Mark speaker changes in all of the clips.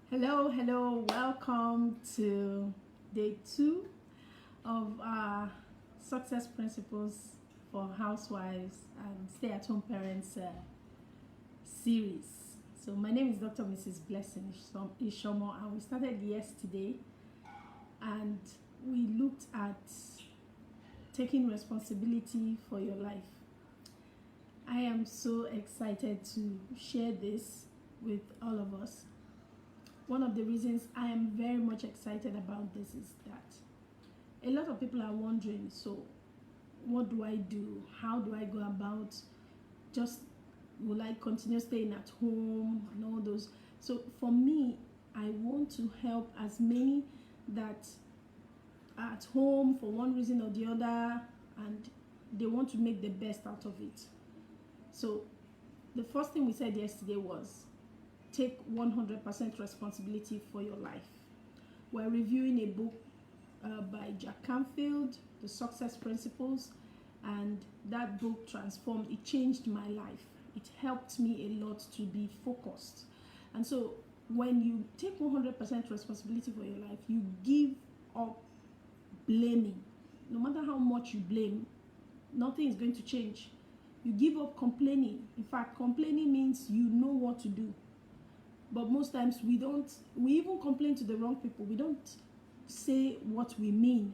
Speaker 1: Hello, welcome to day 2 of our Success Principles for Housewives and Stay-at-Home Parents series. So my name is Dr. Mrs. Blessing Ishomo, and we started yesterday and we looked at taking responsibility for your life. I am so excited to share this with all of us. One of the reasons I am very much excited about this is that a lot of people are wondering, so what do I do? How do I go about? Will I continue staying at home and all those? So for me, I want to help as many that are at home for one reason or the other and they want to make the best out of it. So the first thing we said yesterday was take 100% responsibility for your life. We're reviewing a book by Jack Canfield, The Success Principles, and that book it changed my life. It helped me a lot to be focused. And so when you take 100% responsibility for your life, you give up blaming. No matter how much you blame, nothing is going to change. You give up complaining. In fact, complaining means you know what to do. But most times we even complain to the wrong people. We don't say what we mean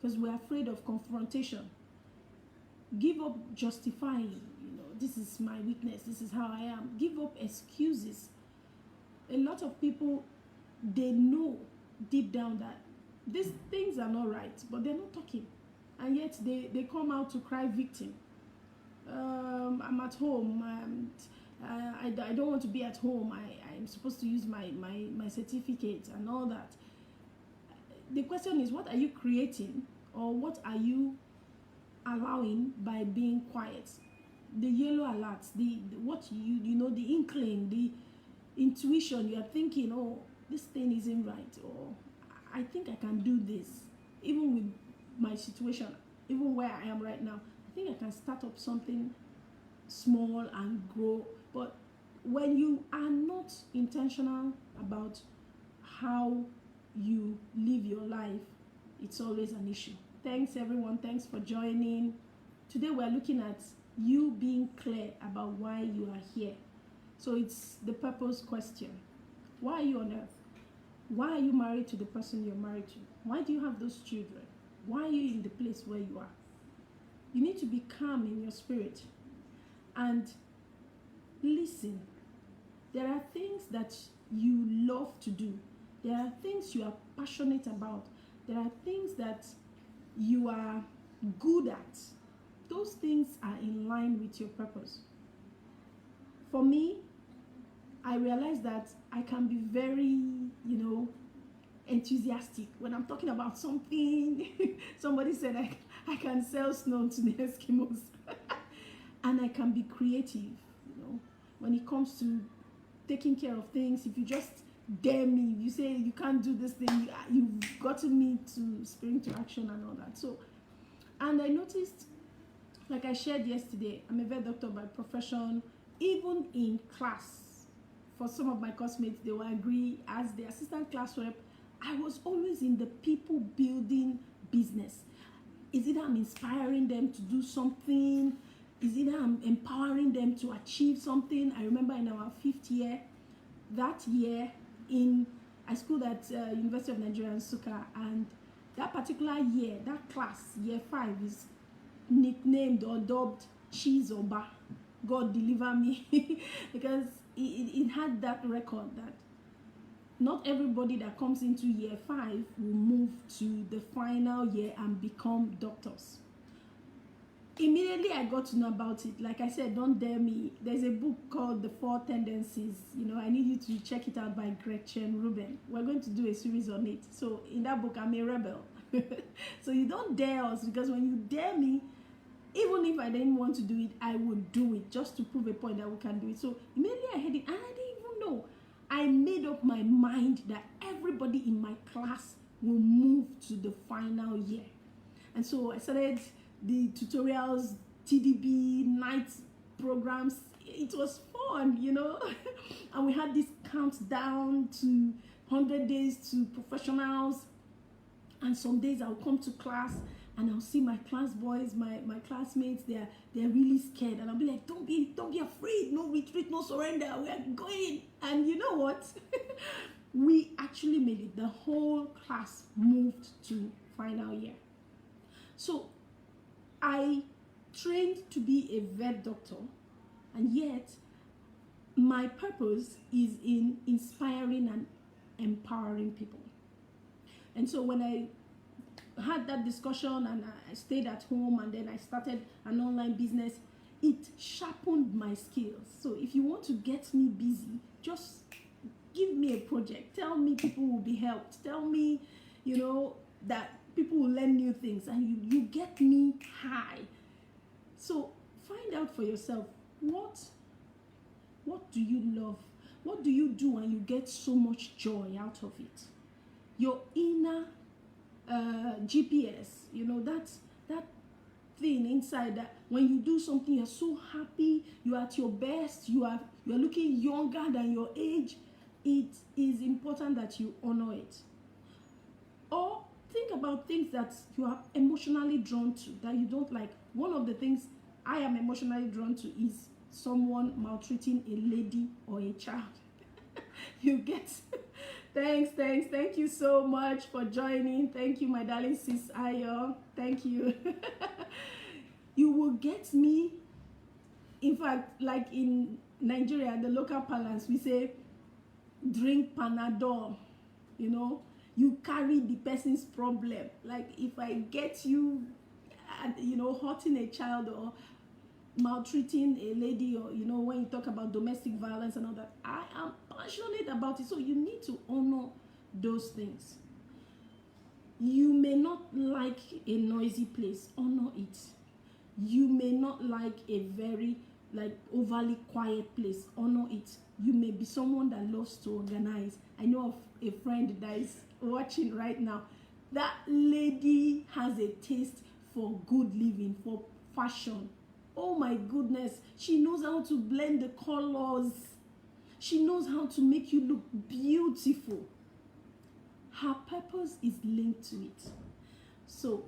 Speaker 1: because we're afraid of confrontation. Give up justifying, this is my weakness, this is how I am. Give up excuses. A lot of people, they know deep down that these things are not right, but they're not talking. And yet they come out to cry victim. I'm at home, and I don't want to be at home. I'm supposed to use my certificate and all that. The question is, what are you creating, or what are you allowing by being quiet? The yellow alerts, the inkling, the intuition. You are thinking, oh, this thing isn't right, or I think I can do this. Even with my situation, even where I am right now, I think I can start up something small and grow. But when you are not intentional about how you live your life, it's always an issue. Thanks everyone, thanks for joining. Today we're looking at you being clear about why you are here. So it's the purpose question. Why are you on earth? Why are you married to the person you're married to? Why do you have those children? Why are you in the place where you are? You need to be calm in your spirit and listen. There are things that you love to do. There are things you are passionate about. There are things that you are good at. Those things are in line with your purpose. For me, I realize that I can be very, enthusiastic when I'm talking about something. Somebody said I can sell snow to the Eskimos. And I can be creative, when it comes to taking care of things. If you just dare me, if you say you can't do this thing, you've gotten me to spring to action and all that. So, and I noticed, like I shared yesterday, I'm a vet doctor by profession. Even in class, for some of my classmates, they will agree, as the assistant class rep, I was always in the people building business. Is it I'm inspiring them to do something? Is it I'm empowering them to achieve something? I remember in our 5th year, that year I schooled at University of Nigeria in Nsukka, and that particular year, that class, year 5, is nicknamed or dubbed Chizoba. God deliver me. Because it had that record that not everybody that comes into year 5 will move to the final year and become doctors. Immediately I got to know about it. Like I said, don't dare me. There's a book called The 4 Tendencies. I need you to check it out by Gretchen Rubin. We're going to do a series on it. So in that book, I'm a rebel. So you don't dare us, because when you dare me, even if I didn't want to do it, I would do it just to prove a point that we can do it. So immediately I heard it, and I didn't even know. I made up my mind that everybody in my class will move to the final year. And so I started the tutorials, TDB, night programs. It was fun, and we had this count down to 100 days to professionals. And some days I'll come to class and I'll see my class boys, my classmates, they're really scared. And I'll be like, don't be afraid, no retreat, no surrender, we are going. And you know what? We actually made it. The whole class moved to final year. So I trained to be a vet doctor, and yet my purpose is in inspiring and empowering people. And so when I had that discussion and I stayed at home and then I started an online business, it sharpened my skills. So if you want to get me busy, just give me a project. Tell me people will be helped. Tell me, that people will learn new things, and you get me high. So find out for yourself, what do you love? What do you do and you get so much joy out of it? Your inner GPS, that thing inside, that when you do something you're so happy, you're at your best, you're looking younger than your age. It is important that you honor it. Or think about things that you are emotionally drawn to that you don't like. One of the things I am emotionally drawn to is someone maltreating a lady or a child. You get thank you so much for joining. Thank you, my darling sis Ayo. Thank you. You will get me. In fact, like in Nigeria, the local parlance, we say drink Panadol. You carry the person's problem. Like if I get you hurting a child or maltreating a lady, or when you talk about domestic violence and all that, I am passionate about it. So you need to honor those things. You may not like a noisy place, honor it. You may not like a very overly quiet place, honor it. You may be someone that loves to organize. I know of a friend that is watching right now. That lady has a taste for good living, for fashion. Oh my goodness, she knows how to blend the colors. She knows how to make you look beautiful. Her purpose is linked to it. So,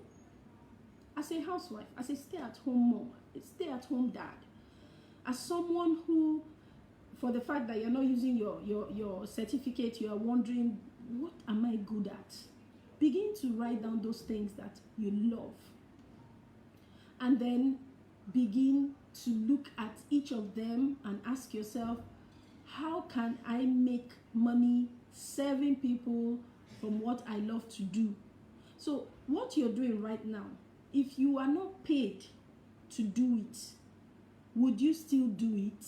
Speaker 1: as a housewife, as a stay-at-home mom, a stay-at-home dad, as someone who, for the fact that you're not using your certificate, you are wondering, what am I good at? Begin to write down those things that you love. And then begin to look at each of them and ask yourself, how can I make money serving people from what I love to do? So what you're doing right now, if you are not paid to do it, would you still do it?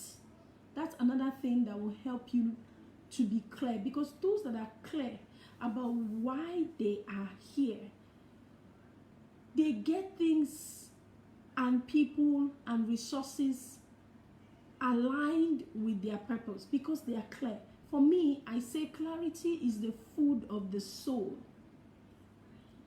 Speaker 1: That's another thing that will help you to be clear, because those that are clear about why they are here, they get things and people and resources aligned with their purpose because they are clear. For me, I say clarity is the food of the soul.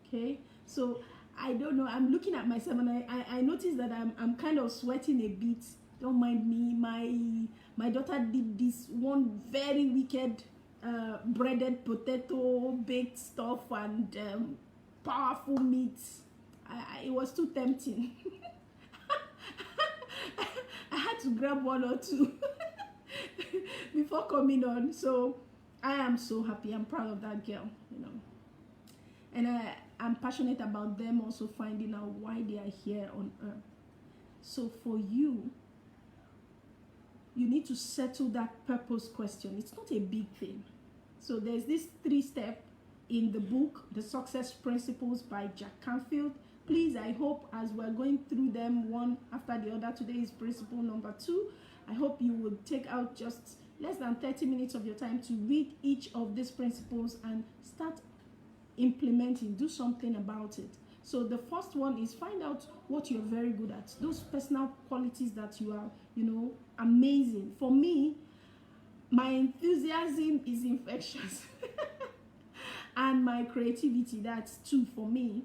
Speaker 1: Okay, so I don't know, I'm looking at myself and I noticed that I'm kind of sweating a bit. Don't mind me. My daughter did this one very wicked breaded potato baked stuff and powerful meat. It was too tempting. I had to grab one or two before coming on. So I am so happy. I'm proud of that girl, and I'm passionate about them also finding out why they are here on earth. So for you need to settle that purpose question. It's not a big thing. So there's this 3-step in the book, The Success Principles by Jack Canfield. Please, I hope as we're going through them one after the other, today is principle number 2. I hope you would take out just less than 30 minutes of your time to read each of these principles and start implementing, do something about it. So the first one is find out what you're very good at, those personal qualities that you are, amazing. For me, my enthusiasm is infectious. And my creativity, that's 2 for me.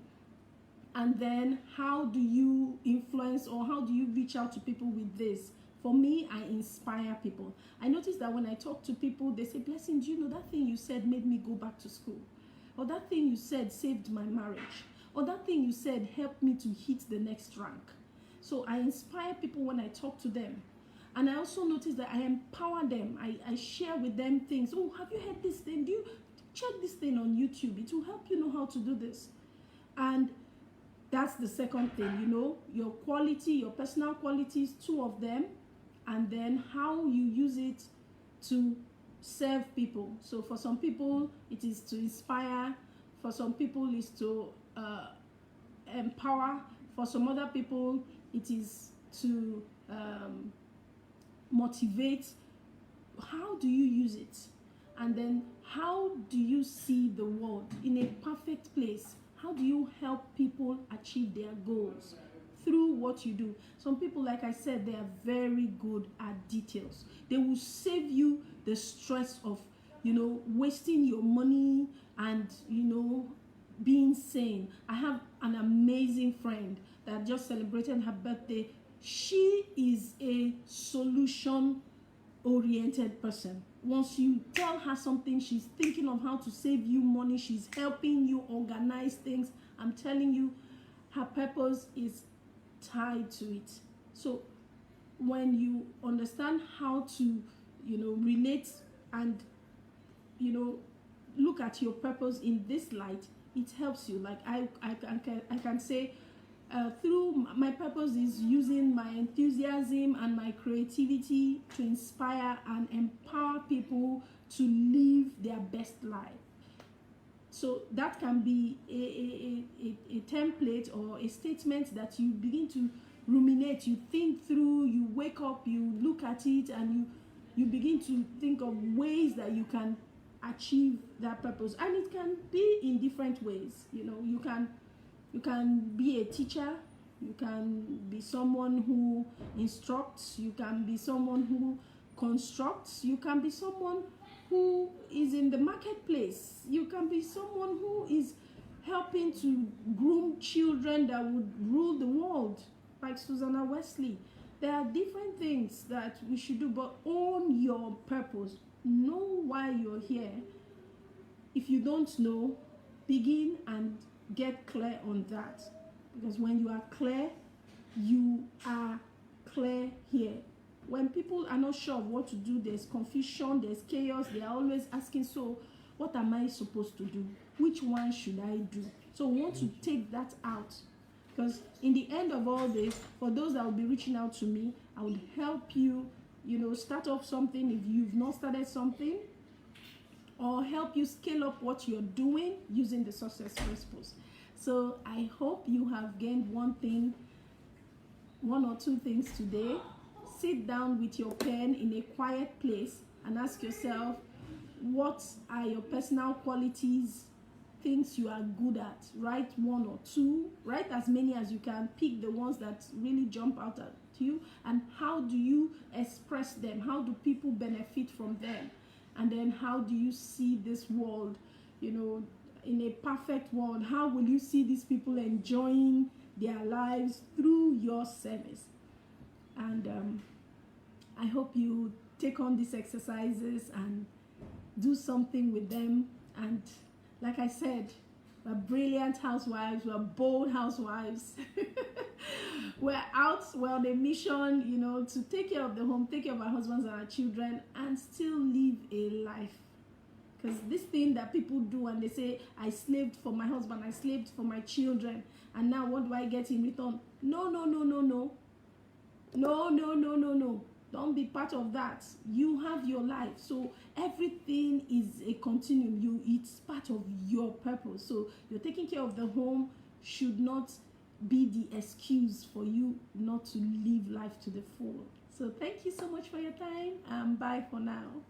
Speaker 1: And then how do you influence or how do you reach out to people with this? For me, I inspire people. I notice that when I talk to people, they say, Blessing, do you know that thing you said made me go back to school? Or that thing you said saved my marriage? Or that thing you said helped me to hit the next rank? So I inspire people when I talk to them. And I also notice that I empower them. I share with them things. Oh, have you heard this thing? Do you check this thing on YouTube? It will help you know how to do this. And that's the second thing, your quality, your personal qualities, 2 of them, and then how you use it to serve people. So for some people, it is to inspire. For some people, it's to empower. For some other people, it is to motivate. How do you use it? And then how do you see the world in a perfect place? How do you help people achieve their goals through what you do? Some people, like I said, they are very good at details. They will save you the stress of, wasting your money and, being sane. I have an amazing friend that just celebrated her birthday. She is a solution-oriented person. Once you tell her something, she's thinking of how to save you money. She's helping you organize things. I'm telling you, her purpose is tied to it. So when you understand how to, relate and, look at your purpose in this light, it helps you. Like I can say, through my purpose is using my enthusiasm and my creativity to inspire and empower people to live their best life. So that can be a template or a statement that you begin to ruminate, you think through, you wake up, you look at it, and you begin to think of ways that you can achieve that purpose. And it can be in different ways. You can be a teacher, you can be someone who instructs, you can be someone who constructs, you can be someone who is in the marketplace, you can be someone who is helping to groom children that would rule the world, like Susanna Wesley. There are different things that we should do, but own your purpose. Know why you're here. If you don't know, begin and get clear on that, because when you are clear, you are clear here. When people are not sure of what to do, there's confusion, there's chaos. They are always asking, so what am I supposed to do? Which one should I do? So we want to take that out, because in the end of all this, for those that will be reaching out to me, I will help you, start off something if you've not started something, or help you scale up what you're doing using the success principles. So I hope you have gained one or two things today. Sit down with your pen in a quiet place and ask yourself, what are your personal qualities, things you are good at? Write 1 or 2, write as many as you can, pick the ones that really jump out at you, and how do you express them? How do people benefit from them? And then how do you see this world, in a perfect world? How will you see these people enjoying their lives through your service? And I hope you take on these exercises and do something with them. And like I said, we're brilliant housewives, we're bold housewives. We're on a mission, to take care of the home, take care of our husbands and our children, and still live a life. Because this thing that people do, and they say, I slaved for my husband, I slaved for my children, and now what do I get in return? No. Don't be part of that. You have your life. So everything is a continuum. It's part of your purpose. So you're taking care of the home should not be the excuse for you not to live life to the full. So thank you so much for your time. Bye for now.